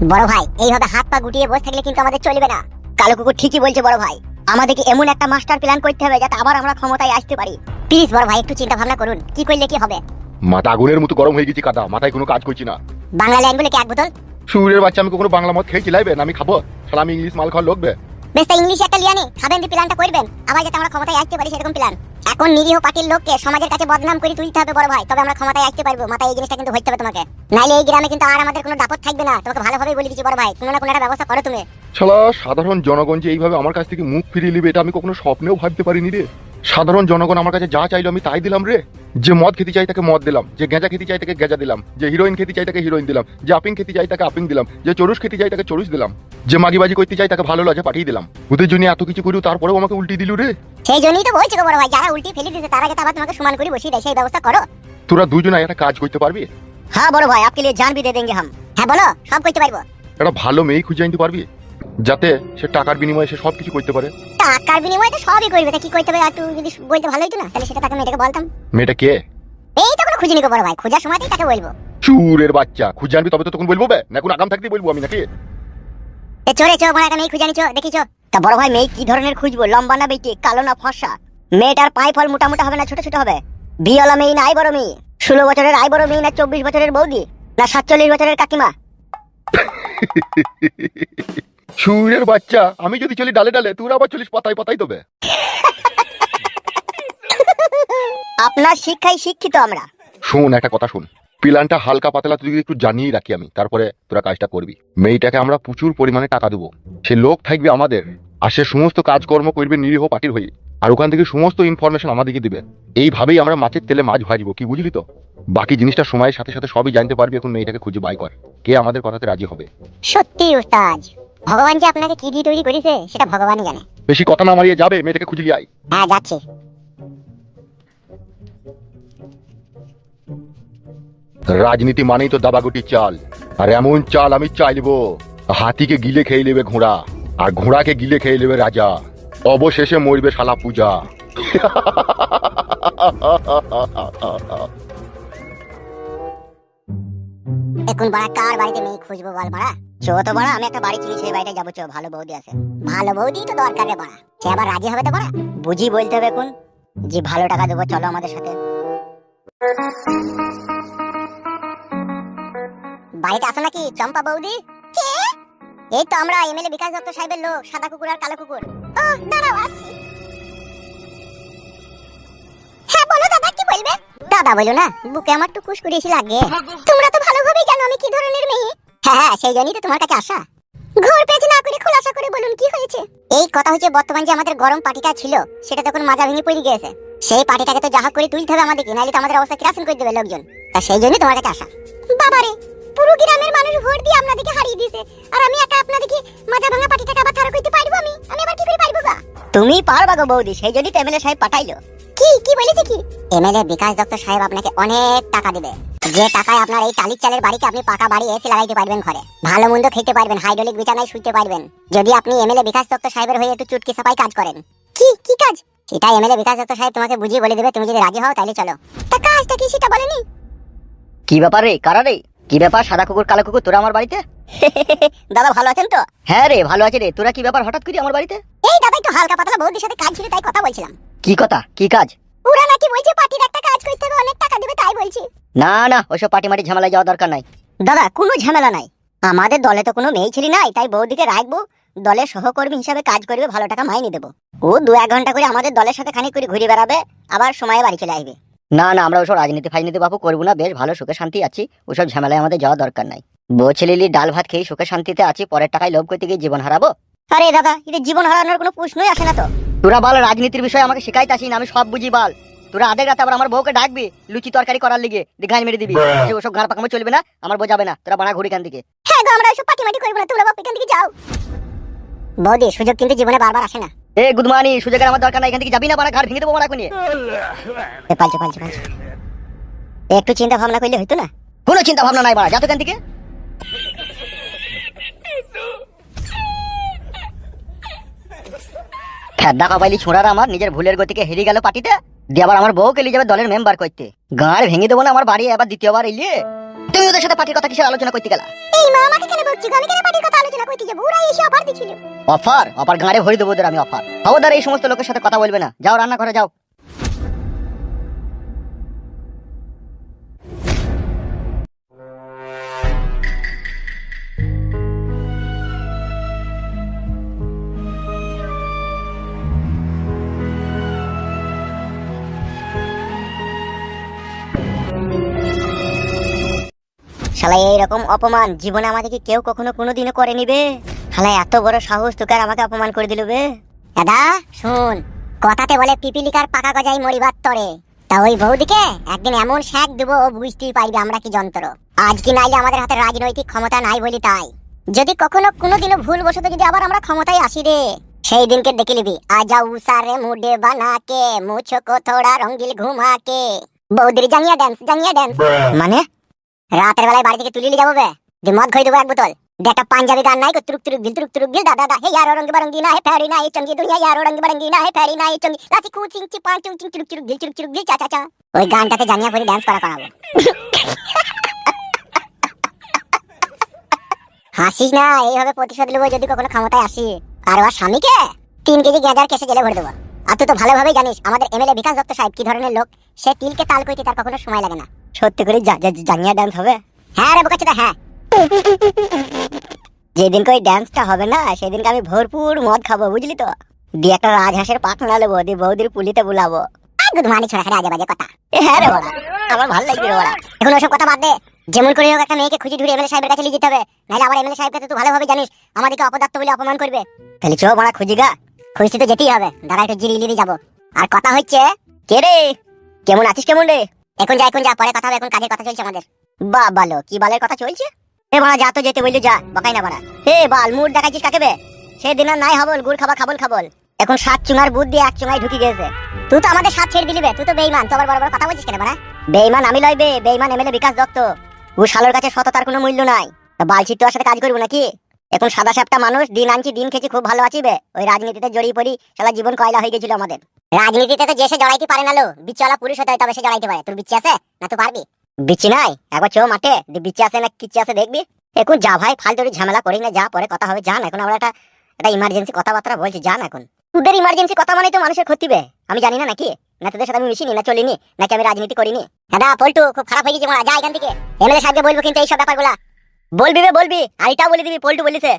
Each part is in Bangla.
বড় ভাই এইভাবে হাত পা গুটিয়ে বসে থাকলে কিন্তু আমাদের চলবে না। কালো কুকুর ঠিকই বলছে বড় ভাই, আমাদেরকে এমন একটা মাস্টার প্ল্যান করতে হবে যাতে আবার আমরা ক্ষমতায় আসতে পারি। প্লিজ বড় ভাই একটু চিন্তা ভাবনা করুন, কি করলে কি হবে। মাথা আগুনের মতো গরম হয়ে গেছি কাদা, মাথায় কোনো কাজ করছি না। বাংলা লাইন বলে কি এক বোতল? সুরের বাচ্চা, আমি কখনো বাংলা মদ খেয়ে চিলাইবে না, আমি খাবো শালা, আমি ইংলিশ মাল খাওয়ার লোকবে। বেশ, তাই ইংলিশ একটা লিয়ানি খাবেন, দিয়ে প্ল্যানটা করবেন আবার যাতে আমরা ক্ষমতায় আসতে পারি সেরকম প্ল্যান। এখন নিরীহ পার্টির লোককে সমাজের কাছে বদনাম করে তুলতে হবে বড় ভাই, তবে আমরা ক্ষমতায় আসতে পারবো। মাথায় এই জিনিসটা কিন্তু হইতে হবে তোমাকে, নাইলে এই গ্রামে কিন্তু আর আমাদের কোনো দাপট থাকবে না। তোমাকে ভালোভাবে বলে দিচ্ছি বড় ভাই, কোনো না কোনো একটা ব্যবস্থা করো তুমি। শালা সাধারণ জনগণ যে এইভাবে আমার কাছ থেকে মুখ ফিরিয়ে নিবে এটা আমি কখনো স্বপ্নেও ভাবতে পারিনি রে। সাধারণ জনগণ আমার কাছে যা চাইলো আমি তাই দিলাম রে। যে মদ খেতে চাই তাকে মদ দিলাম, যে গেঁজা খেতে চাই তাকে গেঁজা দিলাম, যে হিরোইন খেতে চাই তাকে হিরোইন দিলাম, যে আপিং খেতে চাই তাকে আপিং দিলাম, যে চরুস খেতে চাই তাকে চরুস দিলাম, যে মাগিবাজি করতে চাই তাকে ভালো লজে পাঠিয়ে দিলাম। ওদের জন্য এত কিছু করিও তারপরেও আমাকে উল্টি দিল রে। সেই জন্যই তো বলছি গো বড় ভাই, যারা উল্টি ফেলে দিয়েছে তারা যাতে আবার তোমাকে সমান করে বসিয়ে দেয় সেই ব্যবস্থা করো। তোরা দুজনে একটা কাজ করতে পারবি? হ্যাঁ বড় ভাই, आपके लिए जान भी दे देंगे हम। হ্যাঁ বলো, সব করতে পারবো। একটা ভালো মেয়ে খুঁজে আনতে পারবি যাতে সে টাকার বিনিময়ে সে সবকিছু করতে পারে? টাকার বিনিময়ে তো সবই করবে, তা কি করতে হবে একটু যদি বলতে ভালো হতো না, তাহলে সেটা তাকে মেয়েটাকে বলতাম। মেয়েটা কে? এই তো কোনো খুঁজে নিকো বড় ভাই, খোঁজার সময়তেই তাকে বলবো। চুরের বাচ্চা, খুঁজে আনবি তবে তো তখন বলবো বে, না কোন আগাম থাকতে বলবো আমি নাকি? এ চোরে চো, মানে একটা মেয়ে খুঁজে আনিছো দেখিছো? তা বড় ভাই মেয়ে কি ধরনের খুঁজবো, লম্বা না বেটি, কালো না ফর্সা? মেয়েটার পায়ে ফল মোটা মোটা হবে না ছোট ছোট হবে? বিয়েওয়ালা মেয়ে না আই বড় মেয়ে? 16 বছরের আই বড় মেয়ে না 24 বছরের বৌদি না 47 বছরের কাকিমা? চুরের বাচ্চা, আমি যদি চলি ডালে ডালে তোর আবার চলিস পাতায় পাতায় দেবে। আপনার শিক্ষায় শিক্ষিত আমরা। শোন একটা কথা শোন, প্ল্যানটা হালকা পাতলা তুই একটু জানিয়ে রাখি আমি, তারপরে তোরা কাজটা করবি। মেয়েটাকে আমরা প্রচুর পরিমাণে টাকা দেবো, সে লোক থাকবে আমাদের, আর সে সমস্ত কাজকর্ম করবে নিরীহ পার্টির হয়ে, আর ওখান থেকে সমস্ত ইনফরমেশন আমাদেরকে দিবে। এইভাবেই আমরা মাছের তেলে মাছ ভাজবো, কি বুঝলি তো? বাকি জিনিসটা সময়ের সাথে সাথে সবই জানতে পারবি। এখন মেয়েটাকে খুঁজে বাই কর, কে আমাদের কথাতে রাজি হবে। সত্যি উস্তাদ, ভগবান যে আপনাকে কি দিয়ে তৈরি করেছে সেটা ভগবানই জানে। বেশি কথা না মারিয়ে যাবে, মেয়েটাকে খুঁজে নিয়ে আয়। হ্যাঁ যাচ্ছি। রাজনীতি মানেই তো দাবাগুটি চাল, আর এমন চাল আমি চাইবো হাতিকে গিলে খেয়ে নেবে ঘোড়া, আর ঘোড়াকে গিলে খেয়ে নেবে রাজা, অবশেষে মরবে শালা পূজা। এখন বাড়া কার বাড়িতে মেয়ে খুঁজবো বল বাড়া? চো তো বাড়া, আমি একটা বাড়ি চিনি, সেই বাড়িটা যাবো। চো, ভালো বৌদি আছে। ভালো বৌদি তো দরকার রে বাড়া, সে আবার রাজি হবে তো বাড়া? বুঝি বলতে হবে এখন যে ভালো টাকা দেবো, চলো আমাদের সাথে। বাড়িতে আসো নাকি চম্পা বৌদি? কে? এই তো আমরা এমএলএ বিকাশ দত্ত সাহেবের লোক, সাদা কুকুর আর কালো কুকুর। ও দাঁড়াও আসছি। হ্যাঁ বলো দাদা, কি বলবে? দাদা বলো না, বুকে আমার টুকুস করে এসে লাগে। তোমরা তো ভালোভাবেই জানো আমি কি ধরনের মেয়ে। হ্যাঁ সেই জন্যই তো তোমার কাছে আসা। ঘর পেঁচ না করে খোলাসা করে বলুন কি হয়েছে। এই কথা হচ্ছে, বর্তমান যে আমাদের গরম পার্টিটা ছিল সেটা তখন মাজা ভেঙে পড়ে গিয়েছে। সেই পার্টিটাকে তো যাহা করে তুলতে হবে আমাদেরকে, নাহলে তো আমাদের অবস্থা কিরাসন করে দেবে লোকজন। তা সেই জন্যই তোমার কাছে আসা। বাবারে, পুরো গ্রামের মানুষ ভোট দিয়ে আপনাদেরকে হারিয়ে দিয়েছে, আর আমি একা আপনাদেরকে মাজা ভাঙা পার্টিটাকে আবার খারাপ করতে পারবো? আমি আবার কি করে পারবো গা? তুমি পারবা গো বৌদি, সেই জন্যই তো এমএলএ সাহেব পাঠাইলো। কি কি বলেছে কি? এমএলএ বিকাশ দত্ত সাহেব আপনাকে অনেক টাকা দিবে, যে টাকায় আপনার এই টালির চালের বাড়িকে আপনি পাকা বাড়ি এসে লাগাইতে পারবেন, ঘরে ভালো মন্দ খেতে পারবেন, হাইড্রোলিক বিছানায় শুতে পারবেন, যদি আপনি এমএলএ বিকাশ দত্ত সাহেবের হয়ে একটু চুটকি সাপাই কাজ করেন। কি কি কাজ? সেটা এমএলএ বিকাশ দত্ত সাহেব তোমাকে বুঝিয়ে বলে দেবে, তুমি যদি রাজি হও তাহলে চলো। তা কাজটা কি সেটা বলেনি? কি ব্যাপার রে, কারা রে? কি ব্যাপার সাদা কুকুর কালো কুকুর, তোরা আমার বাড়িতে? দাদা ভালো আছেন তো? হ্যাঁ রে ভালো আছে রে, তোরা কি ব্যাপার হঠাৎ করে আমার বাড়িতে? এই দাদা একটু হালকা পাতলা বৌদির সাথে কাজ ছিল তাই কথা বলছিলাম। কি কথা, কি কাজ? ওরা নাকি বলছে পার্টির একটা কাজ করতে হবে, অনেক টাকা দিবে, তাই বলছি। না না, ওইসব পার্টি মাটি ঝামেলায় যাওয়া দরকার নাই। দাদা কোনো ঝামেলা নাই, আমাদের দলে তো কোনো মেয়ে ছেলে নাই, তাই বৌদিকে রাখবো, দলের সহকর্মী হিসাবে কাজ করবে, ভালো টাকা মাইনে দেবো। ও 2-1 ঘন্টা করে আমাদের দলের সাথে খানিক করে ঘুরে বেড়াবে, আবার সময়ে বাড়ি চলে আসবে। না না, আমরা ওসব রাজনীতি ফাজনীতি বাপু করবো না, বেশ ভালো সুখে শান্তি আছি, ওসব ঝামেলায় আমাদের যাওয়া দরকার নাই। বউ ছেলেলি ডাল ভাত খেয়ে সুখে শান্তিতে আছি, পরের টাকায় লোভ করতে গিয়ে জীবন হারাবো? আরে দাদা, এদের জীবন হারানোর কোনো প্রশ্নই আসে না তো। তোরা বল রাজনীতির বিষয়ে আমাকে শিখাইতে আসি না, আমি সব বুঝি বল। তোরা আধেক রাতে আবার আমার বউকে ডাকবি লুচি তরকারি করার লিগে, গান মেরে দিবি, ওসব গান পাকামো চলবে না, আমার বউ যাবে না, তোরা বানা ঘুরি কান দিকে। হ্যাঁ গো, আমরা এসব পার্টি মাটি করবো না, তোমরা বাপ এখান থেকে যাও। বৌদি, সুযোগ কিন্তু জীবনে বারবার আসে না। এ গুদমানি, সুযোগের আমার দরকার নাই, এখান থেকে যাবি না, বানা ঘাড় ভেঙে দেবো বানা কোনিয়ে। পালছে পালছে পালছে, একটু চিন্তা ভাবনা করলে হইতো না? কোনো চিন্তা ভাবনা নাই বানা, যা তো এখান থেকে। ফেদ্দা কপাইলি ছোড়ারা আমার নিজের ভুলের গতিকে হেরে গেল পার্টিতে, দিয়ে আবার আমার বউকে নিয়ে যাবে দলের মেম্বার করতে। গাড় ভেঙে দেবো না আমার বাড়ি, আবার দ্বিতীয়বার এলিয়ে তুমি ওদের সাথে পার্টির কথা কিসের আলোচনা করতে গেলা? এই মা আমাকে কেন বকছি? আমি কেন পার্টির কথা আলোচনা করতে যাব? ওরা এসে অফার দিছিল। অফার গাড়ে ভরে দেবো ওদের আমি অফার। খবরদার এই সমস্ত লোকের সাথে কথা বলবে না। যাও রান্না করে যাও। শালা এইরকম অপমান জীবনে আমাদেরকে কেউ কখনো কোনোদিনও করে নিবে? শালা এত বড় সাহস তোকে আর আমাকে অপমান করে দিল বে। দাদা শুন, কথাতে বলে পিপিলিকার পাকা গজাই মরিবার তরে। তা ওই বৌদিকে একদিন এমন শেক দেবো ও বুঝতেই পারবে আমরা কি যন্ত্র। আজ কি নাইলে আমাদের হাতে রাজনৈতিক ক্ষমতা নাই বলি তাই। যদি কখনো কোনোদিনও ভুল বসত যদি আবার আমরা ক্ষমতায় আসি রে, সেই দিনকে দেখে নিবি। আজা উসারে মুডে বানাকে মুছকো থোড়া রঙ্গিল ঘুমাকে। বৌদির জাঙ্গিয়া ড্যান্স মানে রাতের বেলায় বাড়ি থেকে তুলে নিয়ে যাবো বে, যে মদ খাই দেবো এক বোতল। যে একটা পাঞ্জাবি গান নাই, তুরুক তুরুক গিল দাদা হে यारो रंग बिरंगी ना है फेरी ना है चंगी दुनिया यारो रंग बिरंगी ना है फेरी ना है चंगी लाची कू चिंग ची पां चिंग तुरुक गिल चा चा चा। ওই গানটাতে জানিয়া করে ডান্স করাবো। হাসিস না, এইভাবে প্রতিশোধ নেবো যদি কখনো ক্ষমতায় আসি। আর ওর স্বামীকে 3 কেজি গেঁজার কেসে জেলে ভরে দেবো। আর তুই তো ভালোভাবেই জানিস আমাদের এমএলএ বিকাশ দত্ত সাহেব কি ধরনের লোক। সে তিলকে তাল কইতে তার কখনো সময় লাগে না। সত্যি করে জানিয়া ডান্স হবে? হ্যাঁ রে বোকাচোদা হ্যাঁ। যেদিন ওই ডান্সটা হবে না সেদিনকে আমি ভরপুর মদ খাবো বুঝলি তো। দিয়ে একটা রাজহাঁসের পাখনা নেবো, দিয়ে বৌদির পুলিতে বুলাবো। গুদমানি ছোড়া খেলে আজে বাজে কথা। হ্যাঁ রে বড়া, আমার ভালো লাগবে রে বড়া। এখন ওসব কথা বাদ দে। যেমন করে হোক একটা মেয়েকে খুঁজে ধরে এমএলএ সাহেবের কাছে নিয়ে যেতে হবে, নাহলে আবার এমএলএ সাহেবকে তো তুই ভালোভাবে জানিস আমাদেরকে অপদার্থ বলে অপমান করবে। তাহলে চো বড়া খুঁজি গা। খুঁজতে তো যেতেই হবে, দাঁড়া একটু জিরিয়ে যাবো। আর কথা হচ্ছে কে রে, কেমন আছিস কেমন রে? এখন যা পরে কথা হবে, এখন কাজের কথা চলছে আমাদের। বা ভালো কি বালের কথা চলছে? এ বাড়া যা তো যেতে বললি যা, বাকাই না বাড়া। হে বাল মুড দেখাইছিস কাকে বে? সেদিন আর নাই হবল গুড় খাবল। এখন 7 চুঙার বুদ্ধি দিয়ে 1 চুঙায় ঢুকি গেছে। তুই তো আমাদের সাথ ছেড়ে দিলি বে, তুই তো বেঈমান। তো আবার বড় বড় কথা বলছিস কেন বাড়া? বেঈমান আমি লই বে, বেঈমান এমএলএ বিকাশ দত্ত। ও শালোর কাছে সততার কোনো মূল্য নাই। বালছি তোর সাথে কাজ করবো নাকি? এখন সাদা সাপটা মানুষ, দিন আনছি দিন খেয়েছি, খুব ভালো আছি বে। ওই রাজনীতিতে জড়িয়ে পড়ি, শালা জীবন কয়লা হয়ে গেছিল আমাদের। রাজনীতিতে তো যে সে জড়াইতে পারে না লো, বিচ্ছালা পুরুষ হতে হয় তবে সে জড়াইতে পারে। তোর বিচ্ছি আছে না? তুই পারবি? বিচ্ছি নাই? একবার চো মাঠে, বিচ্ছি আছে না কিচ্ছি আছে দেখবি। এখন যা ভাই, ফালতু ঝামেলা করি না, যা পরে কথা হবে জান। এখন আমরা একটা ইমার্জেন্সি কথাবার্তা বলছি জান। এখন তোদের ইমার্জেন্সি কথা মানে তো মানুষের ক্ষতি বে, আমি জানি না নাকি? না তোদের সাথে আমি মিশিনি না চলিনি নাকি আমি রাজনীতি করিনি? দাদা পল্টু খুব খারাপ হয়ে গেছে, যা এখান থেকে। এমএলএ সাহেবকে বলবো কিন্তু এইসব ব্যাপারগুলা। বলবি আর এটাও বলে দিবি পল্টু বলিছে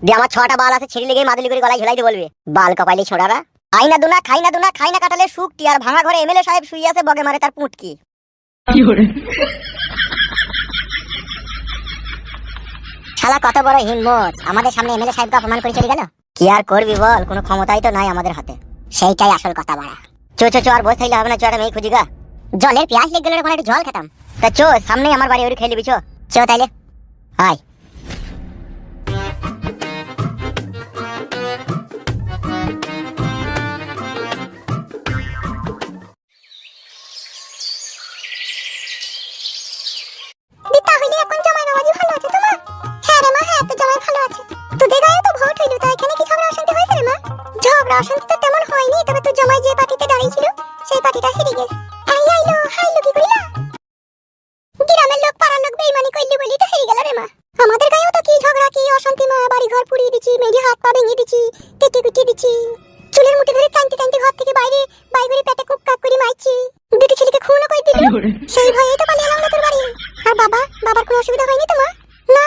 দিয়ে আমার 6টা বাল আছে ছিঁড়ি লেগে মাদুলি করে গলায় ঝুলাই দিয়ে বলবি বাল কপাইলি ছোড়ারা। খাই না কাটালে শুকটি, আর ভাঙা ঘরে এমএলএ সাহেব শুয়ে আছে বগে মারে তার পুঁটকি। শালা কত বড় হিম্মত, আমাদের সামনে এমএলএ সাহেবকে অপমান করে চলে গেল। কি আর করবি বল, কোনো ক্ষমতাই তো নাই আমাদের হাতে। সেইটাই আসল কথা বাড়া। চো আর বসে থাকলে হবে না, চোটা মেয়ে খুঁজি গা। জলের পেঁয়াজ লেগে গেলে একটু জল খেতাম। তা চো সামনেই আমার বাড়ি, ওরি খেয়ে নিবি। চো তাইলে আয়। অশান্তি তো তেমন হয়নি, তবে তো জামাই যে পার্টিতে দাঁড়িয়েছিল সেই পার্টিটা হেরে গেল। হাইলো কি করিলা? গ্রামের লোক পাড়ার লোক বেইমানি করলি বলি তো হেরে গেল রে মা। আমাদের গায়েও তো কি ঝগড়া কি অশান্তি মা, বাড়ি ঘর পুড়িয়ে দিছি, মেয়ের হাত পা ভেঙে দিছি, কেটে কুটিয়ে দিছি, চুলের মুঠি ধরে টানতে ঘর থেকে বাইরে পেটে কুক করে মারছি, দুটি ছেলেকে খুনও করে দিল। সেই ভয়েই তো পালিয়ে এলাম তোর বাড়ি। আর বাবার কোনো অসুবিধা হয়নি তো মা? না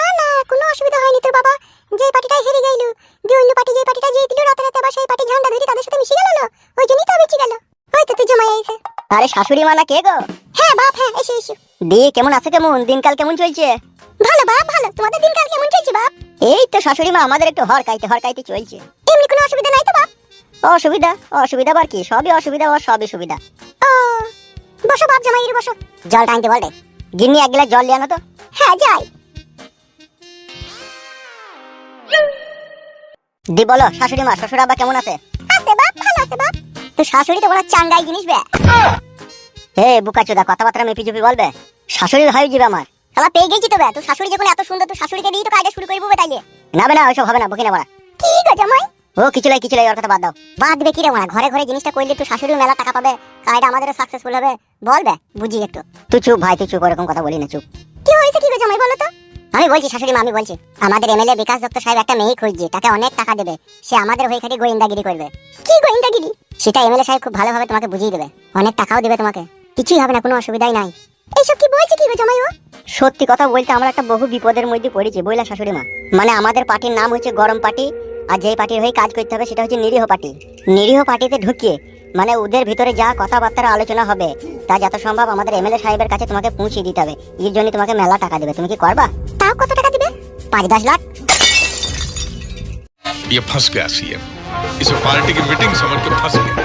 কোনো অসুবিধা হয়নি। তোর বাবা যে পার্টিটাই হেরে গেল, যে অন্য পার্টি যে পার্টিটা জিতল, রাতে আবার সেই পার্টি ঝান্ডা ধরে তাদের সাথে মিশে গেল না, ওই জন্যই তো বেঁচে গেল। ওই তো তুই জমাই আইছে। আরে শাশুড়ি মা না কে গো? হ্যাঁ বাপ, হ্যাঁ এসো। দি কেমন আছে, কেমন দিনকাল কেমন চলছে? ভালো বাপ ভালো। তোমাদের দিনকাল কেমন চলছে বাপ? এই তো শাশুড়ি মা আমাদের একটু হরকাইতে চলছে। এমনি কোনো অসুবিধা নাই তো বাপ? অসুবিধা বার কি, সবই অসুবিধা আর সবই সুবিধা। ও বসো বাপ, জামাই বসো। জল টানতে বল রে গিন্নি, 1 গ্লাস জল লিয়ে আনো তো। হ্যাঁ যাই। দি বলো শাশুড়ি মা, শ্বশুর আব্বা কেমন আছে? আছে বাপ, ভালো আছে বাপ। তো শাশুড়ি তো বড় চাঙ্গাই জিনিস বে। হে বুকাচোদা, কথাবার্তা মেপি চুপি বলবে। শাশুড়ির হয় যাবে আমার। শালা পেয়ে গেছি তো বে, তো শাশুড়ি যখন এত সুন্দর, তো শাশুড়িকে দিয়ে তো কাজটা শুরু করবো তাইলে। না ওইসব হবে না, বকি না বড়া। কি গো জামাই? ও কিছু লাই ওর কথা বাদ দাও। বাদ দিবে কি রে মারা, ঘরে ঘরে জিনিসটা করলে একটু শাশুড়ি মেলা টাকা পাবে, কাজটা আমাদেরও সাকসেসফুল হবে, বলবে বুঝি একটু। তুই চুপ ভাই, তুই চুপ, এরকম কথা বলি না, চুপ। কি হয়েছে কি গো জামাই বলো তো? আমি বলছি শাশুড়ি মা, আমি বলছি আমাদের এমএলএ বিকাশ দত্ত সাহেব একটা মেয়ে খুঁজছে, তাকে অনেক টাকা দেবে, সে আমাদের হয়ে খালি গোয়েন্দাগিরি করবে। কি গোয়েন্দাগিরি? সেটা এমএলএ সাহেব খুব ভালোভাবে তোমাকে বুঝিয়ে দেবে, অনেক টাকাও দেবে তোমাকে, কিছুই হবে না, কোনো অসুবিধাই নাই। এইসব কি বলছে কি গো জামাই ও? সত্যি কথা বলতে আমরা একটা বহু বিপদের মধ্যে পড়েছি বইলা শাশুড়ি মা। মানে আমাদের পার্টির নাম হচ্ছে গরম পার্টি, আর যেই পার্টির হয়ে কাজ করতে হবে সেটা হচ্ছে নিরীহ পার্টি। নিরীহ পার্টিতে ঢুকিয়ে মানে ওদের ভিতরে যা কথাবার্তার আলোচনা হবে তা যত সম্ভব আমাদের এমএলএ সাহেবের কাছে তোমাকে পৌঁছে দিতে হবে। এর জন্য তোমাকে মেলা টাকা দেবে, তুমি কি করবা? তাও কত টাকা দিবে? 5-10 লাখ। ये फंस गया सीएम, इसे पार्टी की मीटिंग समझ के फंस गया।